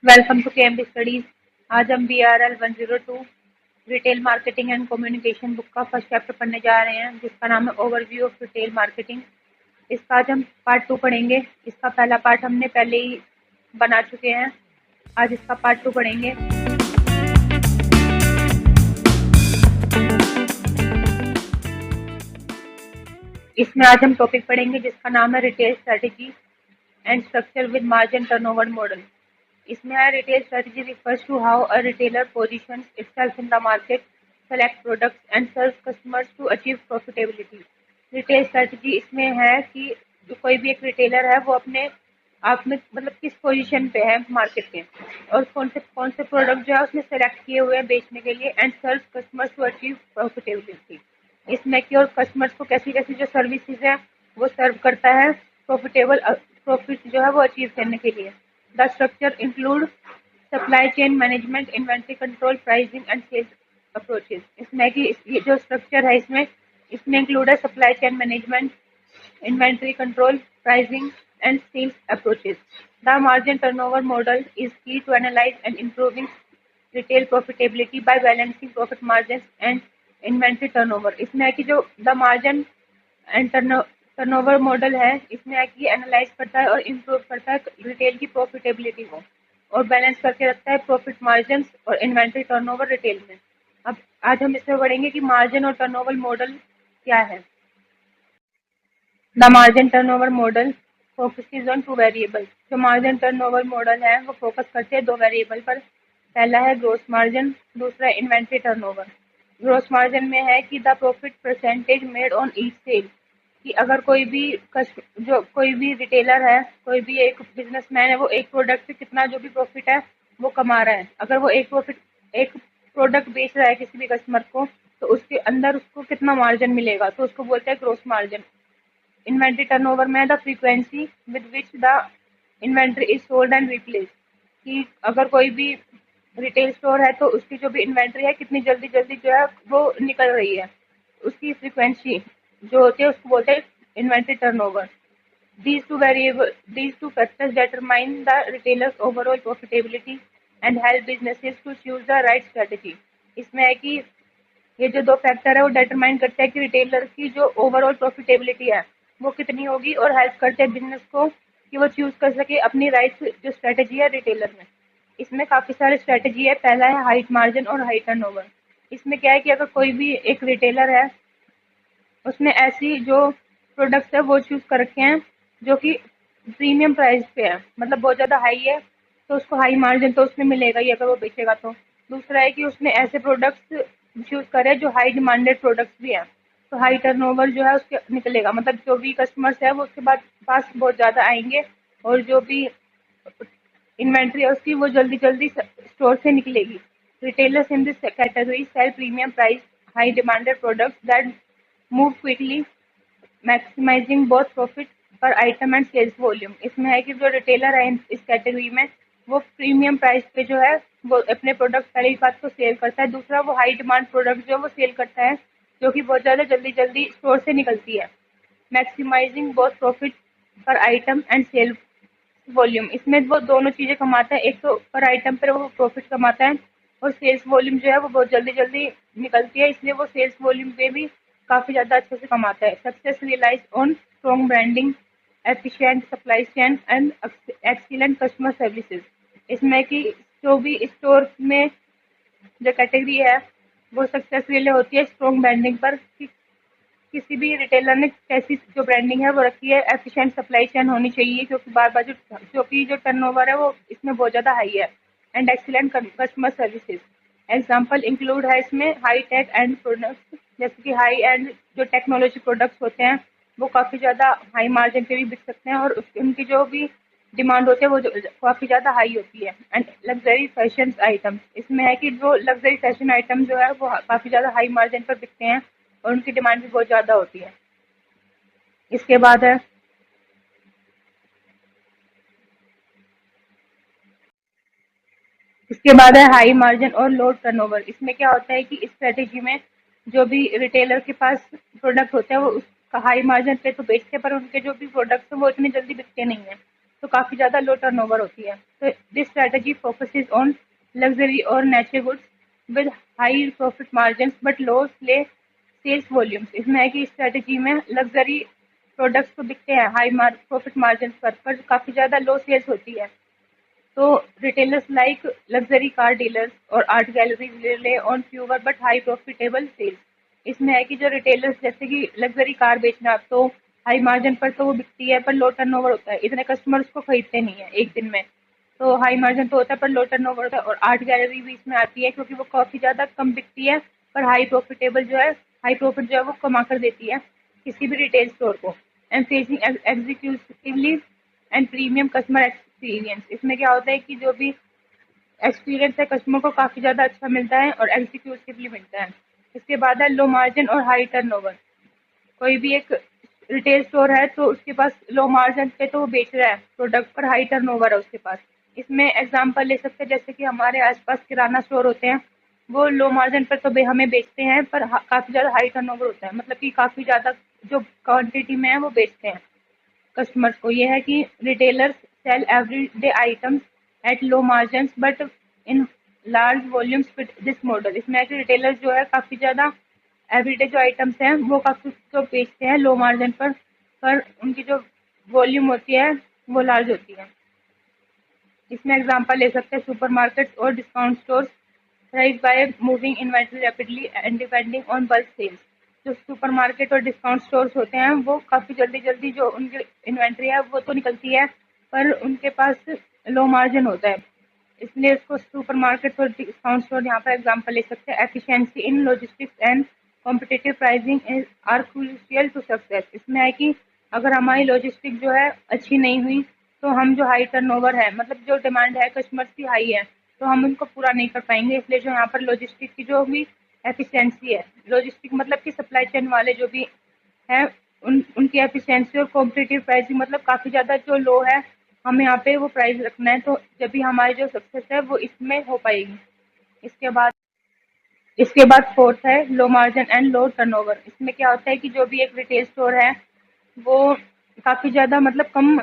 Welcome to केएमडी studies. आज हम BRL 102 retail marketing and communication book का फर्स्ट चैप्टर पढ़ने जा रहे हैं, जिसका नाम है ओवरव्यू ऑफ रिटेल मार्केटिंग। इसका आज हम पार्ट 2 पढ़ेंगे। इसका पहला पार्ट हमने पहले ही बना चुके हैं। आज इसका पार्ट 2 पढ़ेंगे। इसमें आज हम टॉपिक पढ़ेंगे जिसका नाम है retail strategy and structure with margin turnover model. इसमें है retail strategy refers to how a retailer positions itself in the market, select products and serve customers to achieve profitability। Retail strategy इसमें है कि जो कोई भी एक रिटेलर है वो अपने आप में मतलब किस पोजीशन पे है मार्केट के, और कौन से प्रोडक्ट जो है उसने सेलेक्ट किए हुए हैं बेचने के लिए, and serve customers to achieve profitability. इसमें कि और कस्टमर्स को कैसी कैसी जो सर्विसेज है वो सर्व करता है प्रॉफिट जो है वो अचीव करने के लिए। The structure include supply chain management, inventory control, pricing and sales approaches. इसमें कि ये जो स्ट्रक्चर है इसमें इंक्लूड है supply chain management, inventory control, pricing, and sales approaches. The margin turnover model is key to analyze and improving retail profitability by balancing profit margins and inventory turnover। इसमें है कि जो the margin and turnover model है, इसमें है कि analyse करता है और इम्प्रूव करता है रिटेल की प्रॉफिटेबिलिटी को, और बैलेंस करके रखता है प्रॉफिट मार्जिन और इन्वेंट्री टर्नओवर रिटेल में। अब आज हम इसमें पढ़ेंगे कि मार्जिन और टर्नओवर मॉडल क्या है। The margin turnover model focuses on two variable. जो मार्जिन टर्नओवर मॉडल है वो फोकस करते हैं दो वेरिएबल पर। पहला है ग्रोस मार्जिन, दूसरा इन्वेंट्री टर्नओवर। ग्रोस मार्जिन में है कि the profit percentage made on each sale, कि अगर कोई भी रिटेलर है, कोई भी एक बिजनेसमैन है, वो एक प्रोडक्ट से कितना जो भी प्रॉफिट है वो कमा रहा है। अगर वो एक प्रोडक्ट बेच रहा है किसी भी कस्टमर को, तो उसके अंदर उसको कितना मार्जिन मिलेगा, तो उसको बोलते हैं ग्रोस मार्जिन। इन्वेंट्री टर्नओवर में the frequency with which the inventory is sold and replace, कि अगर कोई भी रिटेल स्टोर है तो उसकी जो भी इन्वेंट्री है कितनी जल्दी जल्दी जो है वो निकल रही है, उसकी फ्रीक्वेंसी जो होती है उसको बोलते हैं inventory turnover. These two factors determine the retailer's overall profitability and help businesses to choose the right strategy। इसमें है कि ये जो दो फैक्टर है वो डिटरमाइन करते हैं कि रिटेलर की जो ओवरऑल प्रॉफिटेबिलिटी है वो कितनी होगी, और हेल्प करते हैं बिजनेस को कि वो चूज कर सके अपनी राइट जो स्ट्रेटेजी है रिटेलर में। इसमें काफी सारे स्ट्रेटेजी है। पहला है हाइट मार्जिन और हाई टर्नओवर। इसमें क्या है कि अगर कोई भी एक रिटेलर है उसने ऐसी जो प्रोडक्ट्स है वो चूज कर रखे हैं जो कि प्रीमियम प्राइस पे है, मतलब बहुत ज़्यादा हाई है, तो उसको हाई मार्जिन तो उसमें मिलेगा ही अगर वो बेचेगा तो। दूसरा है कि उसने ऐसे प्रोडक्ट्स चूज करे जो हाई डिमांडेड प्रोडक्ट्स भी हैं, तो हाई टर्नओवर जो है उसके निकलेगा, मतलब जो भी कस्टमर्स है वो उसके बाद पास बहुत ज़्यादा आएंगे, और जो भी इन्वेंट्री है उसकी वो जल्दी जल्दी स्टोर से निकलेगी। Retailers in this category sell premium price high demanded products that move quickly, maximising both profit per item and sales volume. इसमें है कि जो रिटेलर है इस कैटेगरी में वो प्रीमियम प्राइस पे जो है वो अपने प्रोडक्ट पहली बात तो सेल करता है, दूसरा वो हाई डिमांड प्रोडक्ट जो वो सेल करता है जो कि बहुत ज़्यादा जल्दी जल्दी स्टोर से निकलती है। Maximising both profit per item and cell volume, इसमें वो दोनों चीज़ें कमाता है, एक तो पर आइटम पर वो प्रॉफिट कमाता है, और सेल्स वॉल्यूम जो है वो बहुत जल्दी जल्दी निकलती है, इसलिए वो सेल्स वॉल्यूम पे भी काफ़ी ज़्यादा अच्छे से कमाता है। Success realise on strong branding, efficient supply chain and excellent customer services. इसमें कि जो भी स्टोर में जो कैटेगरी है वो सक्सेस रिले होती है स्ट्रॉन्ग ब्रांडिंग पर, कि किसी भी रिटेलर ने कैसी जो ब्रांडिंग है वो रखी है। एफिशिएंट सप्लाई चेन होनी चाहिए क्योंकि बार बार जो टर्नओवर है वो इसमें बहुत ज़्यादा हाई है। And excellent customer services. Example include है इसमें हाई टेक एंड प्रोडक्ट्स, जैसे कि हाई एंड जो टेक्नोलॉजी प्रोडक्ट्स होते हैं वो काफ़ी ज़्यादा हाई मार्जिन पे भी बिक सकते हैं, और उनकी जो भी डिमांड होती है वो काफ़ी ज़्यादा हाई होती है। एंड लग्जरी फैशन आइटम्स, इसमें है कि जो लग्जरी फैशन आइटम जो है वो काफ़ी ज़्यादा हाई मार्जिन पर बिकते हैं और उनकी डिमांड भी बहुत ज़्यादा होती है। इसके बाद है हाई मार्जिन और लो टर्नओवर। इसमें क्या होता है कि इस स्ट्रेटेजी में जो भी रिटेलर के पास प्रोडक्ट होता है वो उसका हाई मार्जिन पे तो बेचते हैं, पर उनके जो भी प्रोडक्ट्स हैं वो इतनी जल्दी बिकते नहीं है, तो काफ़ी ज़्यादा लो टर्नओवर होती है। तो this strategy focuses on luxury और natural goods with high profit margin but low स्ले सेल्स वॉल्यूम्स। इसमें है कि स्ट्रैटेजी में लग्जरी प्रोडक्ट्स तो बिकते हैं हाई प्रॉफिट मार्जिन पर काफ़ी ज़्यादा लो सेल्स होती है। तो retailers like luxury car dealers और art galleries rely on fewer but high profitable sales. इसमें है कि जो रिटेलर्स जैसे कि लग्जरी कार बेचना तो हाई मार्जिन पर तो वो बिकती है पर लो टर्नओवर होता है, इतने कस्टमर उसको खरीदते नहीं है एक दिन में। तो हाई मार्जिन तो होता है पर लो टर्नओवर होता है। और आर्ट गैलरी भी इसमें आती है क्योंकि वो काफ़ी ज़्यादा कम बिकती है पर हाई प्रॉफिट जो है वो कमा कर देती है किसी भी रिटेल स्टोर को। And facing executively and premium customer experience. इसमें क्या होता है कि जो भी एक्सपीरियंस है कस्टमर को काफ़ी ज़्यादा अच्छा मिलता है और एग्जीक्यूटिवली मिलता है। इसके बाद है लो मार्जिन और हाई टर्नओवर। कोई भी एक रिटेल स्टोर है तो उसके पास लो मार्जिन पे तो वो बेच रहा है प्रोडक्ट पर हाई टर्नओवर है उसके पास। इसमें एग्जांपल ले सकते हैं जैसे कि हमारे आसपास किराना स्टोर होते हैं, वो लो मार्जिन पर तो हमें बेचते हैं पर काफ़ी ज़्यादा हाई टर्नओवर होता है, मतलब कि काफ़ी ज़्यादा जो क्वांटिटी में है वो बेचते हैं कस्टमर्स को। ये है कि retailers sell everyday items at low margin but in large volumes with this model. इसमें है कि रिटेलर्स जो है काफ़ी ज़्यादा एवरीडे जो आइटम्स हैं वो काफ़ी तो बेचते हैं लो मार्जिन पर उनकी जो वॉल्यूम होती है वो लार्ज होती है। इसमें एग्जांपल ले सकते हैं सुपरमार्केट्स और discount stores thrive by moving inventory rapidly and depending on bulk sales. जो सुपरमार्केट और डिस्काउंट स्टोर्स होते हैं वो काफ़ी जल्दी जल्दी जो उनकी इन्वेंट्री है वो तो निकलती है पर उनके पास लो मार्जिन होता है, इसलिए इसको सुपरमार्केट और डिस्काउंट स्टोर यहाँ पर एग्जांपल ले सकते हैं। Efficiency in logistics and competitive pricing are crucial to success. इसमें है कि अगर हमारी लॉजिस्टिक जो है अच्छी नहीं हुई तो हम जो हाई टर्नओवर है मतलब जो डिमांड है कस्टमर्स की हाई है तो हम उनको पूरा नहीं कर पाएंगे। इसलिए जो यहाँ पर लॉजिस्टिक की जो भी एफिशिएंसी है, लॉजिस्टिक मतलब कि सप्लाई चेन वाले जो भी है उनकी एफिशिएंसी और कॉम्पिटिटिव प्राइसिंग मतलब काफ़ी ज़्यादा जो लो है हमें यहाँ पे वो प्राइस रखना है, तो जब भी हमारी जो सक्सेस है वो इसमें हो पाएगी। इसके बाद इसके बाद फोर्थ है low margin and low turnover. इसमें क्या होता है कि जो भी एक रिटेल स्टोर है वो काफ़ी ज़्यादा मतलब कम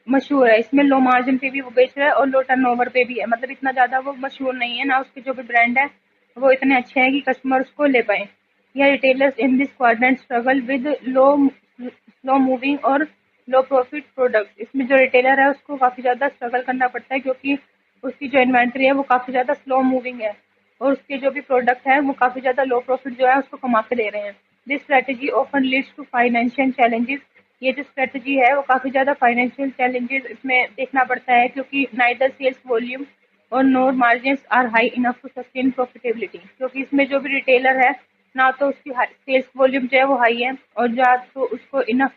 मशहूर है, इसमें लो मार्जिन पे भी वो बेच रहा है और लो टर्नओवर पे भी है, मतलब इतना ज़्यादा वो मशहूर नहीं है ना, उसके जो भी ब्रांड है वो इतने अच्छे हैं कि कस्टमर उसको ले पाए। यह retailers in this quadrant struggle with low slow moving और लो प्रॉफिट प्रोडक्ट। इसमें जो रिटेलर है उसको काफ़ी ज़्यादा स्ट्रगल करना पड़ता है क्योंकि उसकी जो इन्वेंट्री है वो काफ़ी ज़्यादा स्लो मूविंग है और उसके जो भी प्रोडक्ट है वो काफ़ी ज़्यादा लो प्रॉफिट जो है उसको कमा के दे रहे हैं। This strategy often leads to financial challenges. ये जो स्ट्रेटजी है वो काफ़ी ज़्यादा फाइनेंशियल चैलेंजेस इसमें देखना पड़ता है क्योंकि नाइदर सेल्स वॉल्यूम और nor margin are high enough to sustain profitability. क्योंकि इसमें जो भी रिटेलर है ना तो उसकी सेल्स वॉल्यूम जो है वो हाई है और या तो उसको इनफ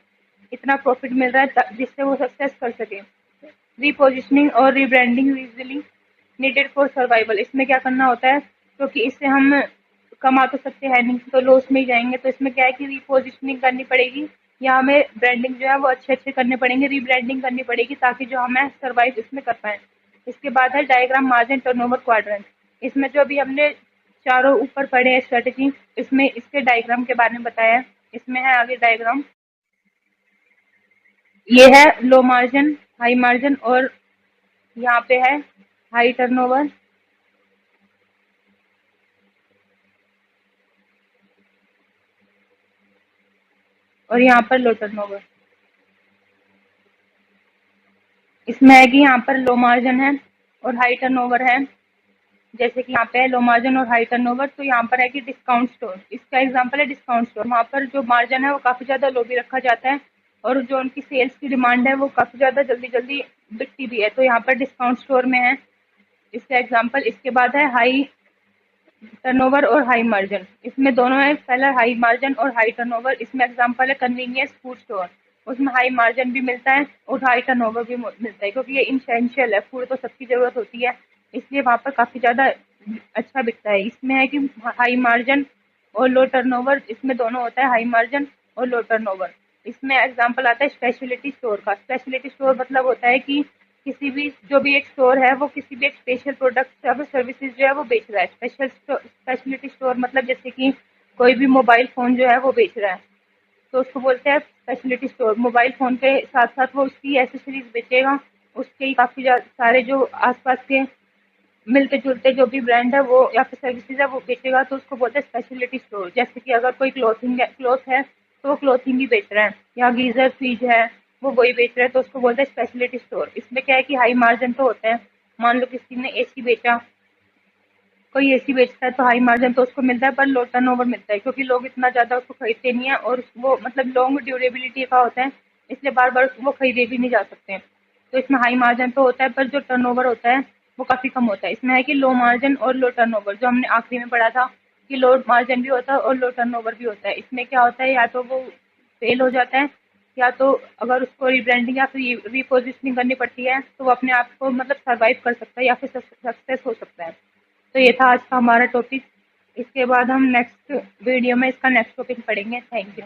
इतना प्रॉफिट मिल रहा है जिससे वो सक्सेस कर सके। रीपोजिशनिंग और rebranding usually needed for survival. इसमें क्या करना होता है क्योंकि इससे हम कमा तो सकते हैं नहीं तो लॉस में ही जाएंगे, तो इसमें क्या है कि रीपोजिशनिंग करनी पड़ेगी या हमें ब्रांडिंग जो है वो अच्छे अच्छे करने पड़ेंगे, रीब्रांडिंग करनी पड़ेगी ताकि जो हमें सर्वाइव इसमें कर पाए। इसके बाद है डायग्राम मार्जिन टर्नओवर क्वाड्रेंट। इसमें जो अभी हमने चारों ऊपर पढ़े हैं स्ट्रेटेजी, इसमें इसके डायग्राम के बारे में बताया है। इसमें है आगे डायग्राम, ये है लो मार्जिन, हाई मार्जिन और यहाँ पे है हाई टर्नओवर और यहाँ पर लो टर्नओवर। इसमें है कि यहाँ पर लो मार्जिन है और हाई टर्नओवर है। जैसे कि यहाँ पे है लो मार्जिन और हाई टर्नओवर, तो यहाँ पर है कि डिस्काउंट स्टोर, इसका एग्जांपल है डिस्काउंट स्टोर। वहाँ पर जो मार्जिन है वो काफ़ी ज़्यादा लो भी रखा जाता है और जो उनकी सेल्स की डिमांड है वो काफ़ी ज़्यादा जल्दी जल्दी बिकती भी है, तो यहाँ पर डिस्काउंट स्टोर में है इसका एग्जाम्पल। इसके बाद है हाई टर्नओवर और हाई मार्जिन। इसमें दोनों है, पहला हाई मार्जिन और हाई टर्नओवर। इसमें एग्जांपल है कन्वीनियंस फूड स्टोर, उसमें हाई मार्जिन भी मिलता है और हाई टर्नओवर भी मिलता है क्योंकि ये इंसेंशियल है, फूड तो सबकी ज़रूरत होती है इसलिए वहाँ पर काफ़ी ज़्यादा अच्छा बिकता है। इसमें है कि हाई मार्जिन और लो टर्नओवर, इसमें दोनों होता है हाई मार्जिन और लो टर्नओवर। इसमें एग्जांपल आता है स्पेशलिटी स्टोर का। स्पेशलिटी स्टोर मतलब होता है कि किसी भी जो भी एक स्टोर है वो किसी भी एक स्पेशल प्रोडक्ट या फिर सर्विसेज जो है वो बेच रहा है। स्पेशलिटी स्टोर मतलब जैसे कि कोई भी मोबाइल फ़ोन जो है वो बेच रहा है तो उसको बोलते हैं स्पेशलिटी स्टोर। मोबाइल फ़ोन के साथ साथ वो उसकी एसेसरीज बेचेगा उसके ही काफ़ी सारे जो आसपास के मिलते जुलते जो भी ब्रांड है वो या फिर सर्विसेज है वो बेचेगा, तो उसको बोलते हैं स्पेशलिटी स्टोर। जैसे कि अगर कोई क्लॉथ है तो वो क्लॉथिंग ही बेच रहा है, या गीजर फ्रिज है वो वही बेच रहा है, तो उसको बोलते हैं स्पेशलिटी स्टोर। इसमें क्या है कि हाई मार्जिन तो होता है। मान लो किसी ने एसी बेचा, कोई एसी बेचता है तो हाई मार्जिन तो उसको मिलता है, पर लो टर्नओवर मिलता है, क्योंकि लोग इतना ज़्यादा उसको खरीदते नहीं है, और वो मतलब लॉन्ग ड्यूरेबिलिटी का होता है, इसलिए बार बार वो खरीदे भी नहीं जा सकते हैं। तो इसमें हाई मार्जिन तो होता है, पर जो टर्नओवर होता है वो काफ़ी कम होता है। इसमें है कि लो मार्जिन और लो टर्नओवर, जो हमने आखिरी में पढ़ा था कि लो मार्जिन भी होता है और लो टर्नओवर भी होता है। इसमें क्या होता है, या तो वो फेल हो जाता है, या तो अगर उसको रिब्रांडिंग या फिर रीपोजिशनिंग करनी पड़ती है तो वो अपने आप को मतलब सर्वाइव कर सकता है या फिर सक्सेस हो सकता है। तो ये था आज का हमारा टॉपिक। इसके बाद हम नेक्स्ट वीडियो में इसका नेक्स्ट टॉपिक पढ़ेंगे। Thank you.